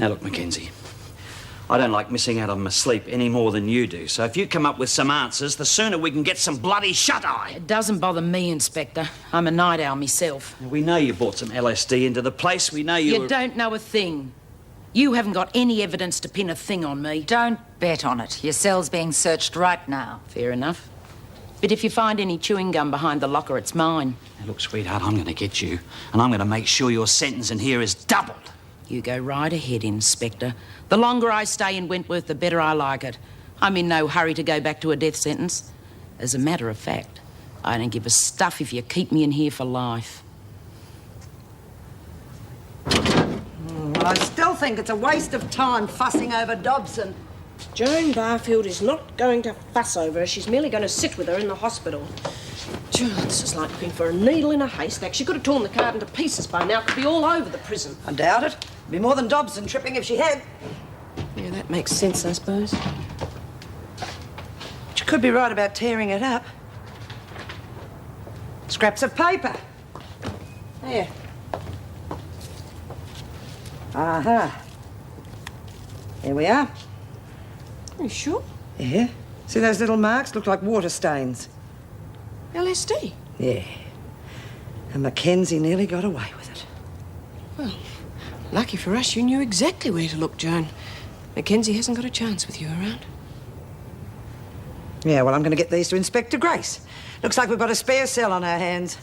Now, look, Mackenzie, I don't like missing out on my sleep any more than you do. So if you come up with some answers, the sooner we can get some bloody shut-eye. It doesn't bother me, Inspector. I'm a night owl myself. We know you brought some LSD into the place. We know you don't know a thing. You haven't got any evidence to pin a thing on me. Don't bet on it. Your cell's being searched right now. Fair enough. But if you find any chewing gum behind the locker, it's mine. Now, look, sweetheart, I'm going to get you, and I'm going to make sure your sentence in here is doubled. You go right ahead, Inspector. The longer I stay in Wentworth, the better I like it. I'm in no hurry to go back to a death sentence. As a matter of fact, I don't give a stuff if you keep me in here for life. Well, I still think it's a waste of time fussing over Dobson. Joan Barfield is not going to fuss over her. She's merely going to sit with her in the hospital. Gee, this is like looking for a needle in a haystack. She could have torn the card into pieces by now. Could be all over the prison. I doubt it. It'd be more than Dobson tripping if she had. Yeah, that makes sense, I suppose. She could be right about tearing it up. Scraps of paper. There. Aha. Here we are. Are you sure? Yeah. See those little marks? Look like water stains. LSD? Yeah. And Mackenzie nearly got away with it. Well, lucky for us, you knew exactly where to look, Joan. Mackenzie hasn't got a chance with you around. Yeah, well, I'm going to get these to Inspector Grace. Looks like we've got a spare cell on our hands.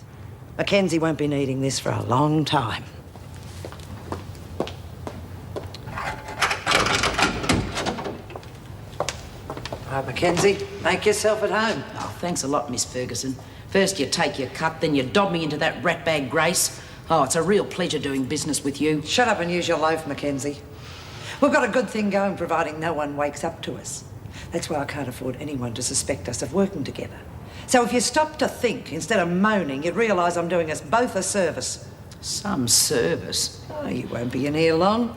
Mackenzie won't be needing this for a long time. Right, Mackenzie, make yourself at home. Oh, thanks a lot, Miss Ferguson. First you take your cut, then you dob me into that ratbag Grace. Oh, it's a real pleasure doing business with you. Shut up and use your loaf, Mackenzie. We've got a good thing going, providing no one wakes up to us. That's why I can't afford anyone to suspect us of working together. So if you stop to think instead of moaning, you'd realise I'm doing us both a service. Some service? Oh, you won't be in here long.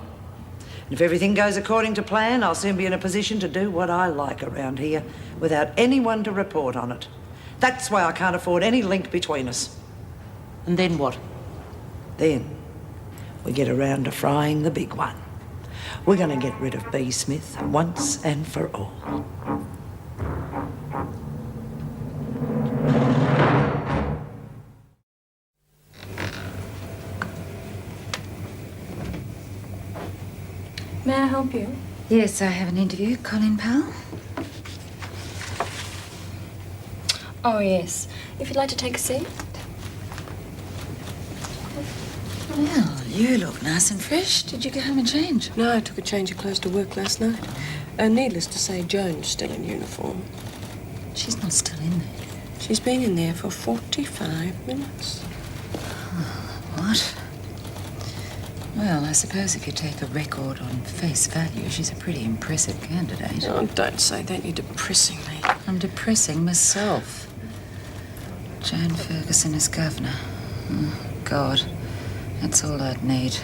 And if everything goes according to plan, I'll soon be in a position to do what I like around here without anyone to report on it. That's why I can't afford any link between us. And then what? Then we get around to frying the big one. We're going to get rid of B. Smith once and for all. May I help you? Yes, I have an interview. Colin Powell. Oh, yes. If you'd like to take a seat. Well, you look nice and fresh. Did you go home and change? No, I took a change of clothes to work last night. Needless to say, Joan's still in uniform. She's not still in there. She's been in there for 45 minutes. What? Well, I suppose if you take a record on face value, she's a pretty impressive candidate. Oh, don't say that. You're depressing me. I'm depressing myself. Joan Ferguson as governor. Oh, God. That's all I'd need.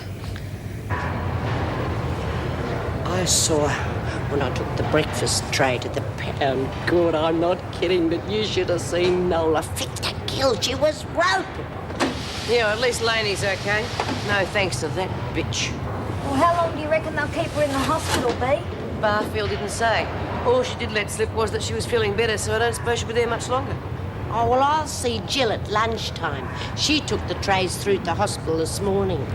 I saw her when I took the breakfast tray to the pound. Good, I'm not kidding, but you should have seen Nola fit to kill. She was roped. Yeah, at least Laney's okay. No thanks to that bitch. Well, how long do you reckon they'll keep her in the hospital, B? Barfield didn't say. All she did let slip was that she was feeling better, so I don't suppose she'll be there much longer. Oh, well, I'll see Jill at lunchtime. She took the trays through to the hospital this morning.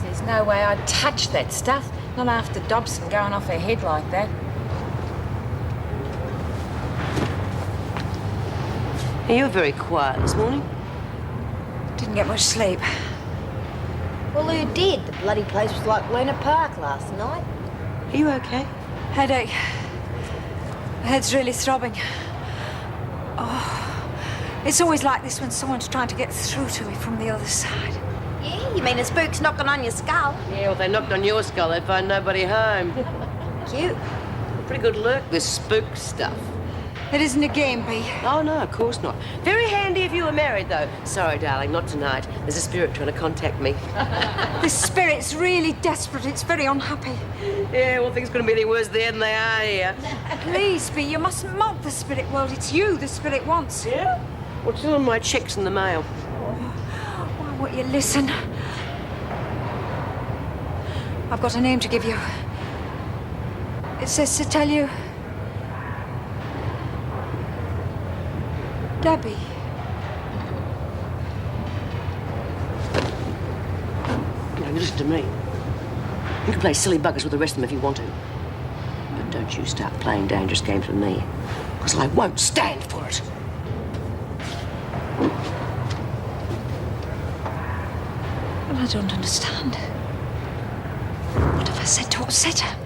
There's no way I'd touch that stuff. Not after Dobson going off her head like that. You were very quiet this morning. Didn't get much sleep. Well, who did? The bloody place was like Luna Park last night. Are you okay? Headache. My head's really throbbing. Oh, it's always like this when someone's trying to get through to me from the other side. Yeah, you mean a spook's knocking on your skull? Yeah, well, if they knocked on your skull, they'd find nobody home. Cute. Pretty good lurk, this spook stuff. It isn't a game, B. Oh, no, of course not. Very handy if you were married, though. Sorry, darling, not tonight. There's a spirit trying to contact me. This spirit's really desperate. It's very unhappy. Yeah, well, things couldn't be any worse there than they are here. Please, B, you mustn't mock the spirit world. It's you the spirit wants. Yeah? Well, tell them my check's in the mail. Why won't you listen? I've got a name to give you. It says to tell you... Debbie. Now, you listen to me. You can play silly buggers with the rest of them if you want to. But don't you start playing dangerous games with me, because I won't stand for it. Well, I don't understand. What have I said to upset her?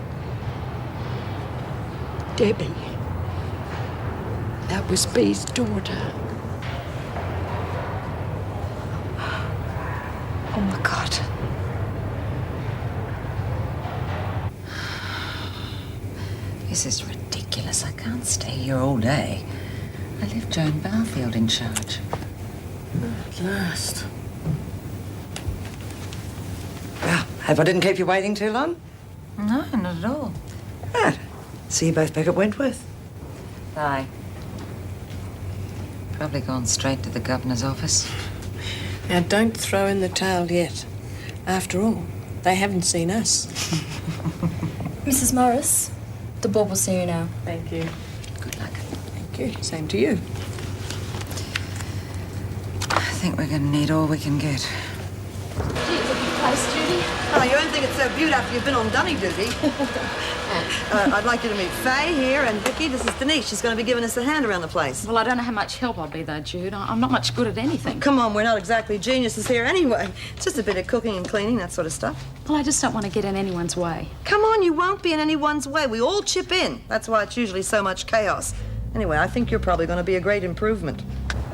Debbie. That was Bee's daughter. Oh, my God. This is ridiculous. I can't stay here all day. I left Joan Barfield in charge. At last. Well, hope I didn't keep you waiting too long. No, not at all. Right. See you both back at Wentworth. Aye. Probably gone straight to the governor's office. Now, don't throw in the towel yet. After all, they haven't seen us. Mrs. Morris, the bob will see you now. Thank you. Good luck. Thank you. Same to you. I think we're going to need all we can get. Place, Judy. Oh, you won't think it's so beautiful after you've been on dunny duty. I'd like you to meet Faye here, and Vicky, this is Denise. She's going to be giving us a hand around the place. Well, I don't know how much help I'll be, though, Jude. I'm not much good at anything. Come on, we're not exactly geniuses here anyway. It's just a bit of cooking and cleaning, that sort of stuff. Well, I just don't want to get in anyone's way. Come on, you won't be in anyone's way. We all chip in. That's why it's usually so much chaos. Anyway, I think you're probably going to be a great improvement.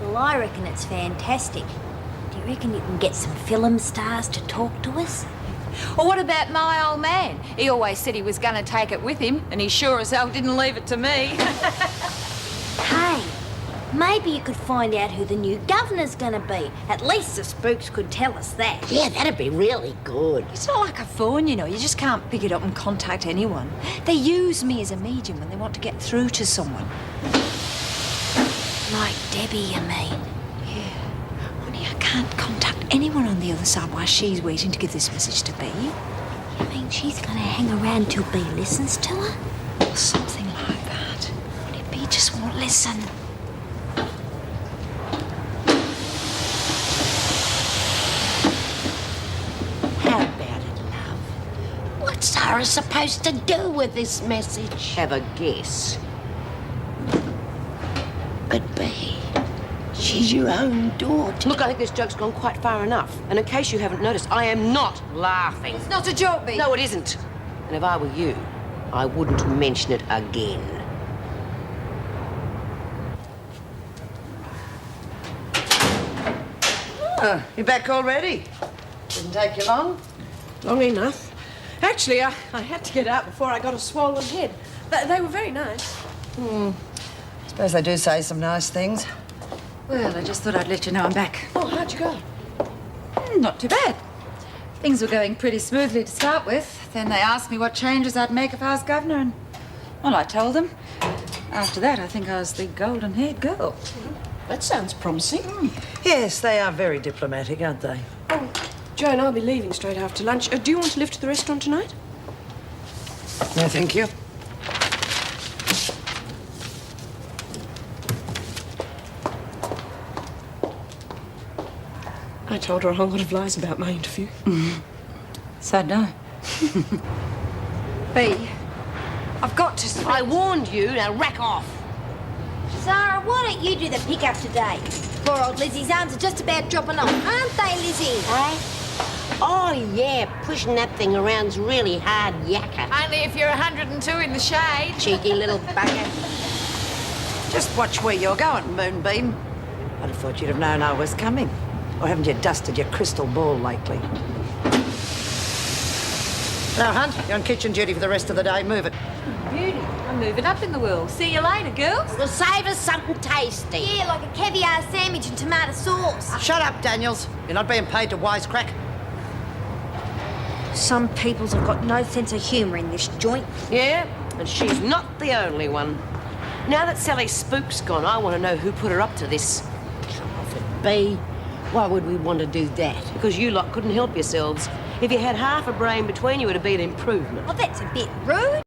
Well, I reckon it's fantastic. Do you reckon you can get some film stars to talk to us? Or what about my old man? He always said he was going to take it with him, and he sure as hell didn't leave it to me. Hey, maybe you could find out who the new governor's gonna be. At least the spooks could tell us that. Yeah, that'd be really good. It's not like a phone, you know. You just can't pick it up and contact anyone. They use me as a medium when they want to get through to someone. Like Debbie, you mean? Yeah. Only I can't contact anyone on the other side while she's waiting to give this message to Bea. You mean she's gonna hang around till Bea listens to her? Or something like that. Only Bea just won't listen. How about it, love? What's Sarah supposed to do with this message? Have a guess. But Bea, she's your own daughter. Look, I think this joke's gone quite far enough. And in case you haven't noticed, I am not laughing. It's not a joke, Bea. No, it isn't. And if I were you, I wouldn't mention it again. Oh, you back already? Didn't take you long? Long enough. Actually, I had to get out before I got a swollen head. They were very nice. Suppose they do say some nice things. Well, I just thought I'd let you know I'm back. Oh, how'd you go? Not too bad. Things were going pretty smoothly to start with. Then they asked me what changes I'd make if I was governor, and, well, I told them. After that, I think I was the golden-haired girl. That sounds promising. Yes, they are very diplomatic, aren't they? Oh, Joan, I'll be leaving straight after lunch. Do you want to lift to the restaurant tonight? No, thank you. I told her a whole lot of lies about my interview. So no. Bea, I've got to... I warned you, now rack off. Sarah, why don't you do the pick-up today? Poor old Lizzie's arms are just about dropping off, aren't they, Lizzie? Eh? Oh, yeah, pushing that thing around's really hard yakka. Only if you're 102 in the shade. Cheeky little bugger. Just watch where you're going, Moonbeam. I'd have thought you'd have known I was coming. Or haven't you dusted your crystal ball lately? Now, Hunt, you're on kitchen duty for the rest of the day. Move it. Beauty, I'm moving up in the world. See you later, girls. We'll save us something tasty. Yeah, like a caviar sandwich and tomato sauce. Shut up, Daniels. You're not being paid to wisecrack. Some peoples have got no sense of humour in this joint. Yeah, and she's not the only one. Now that Sally Spook's gone, I want to know who put her up to this. Come off it, Bea. Why would we want to do that? Because you lot couldn't help yourselves. If you had half a brain between you, it'd be an improvement. Well, that's a bit rude.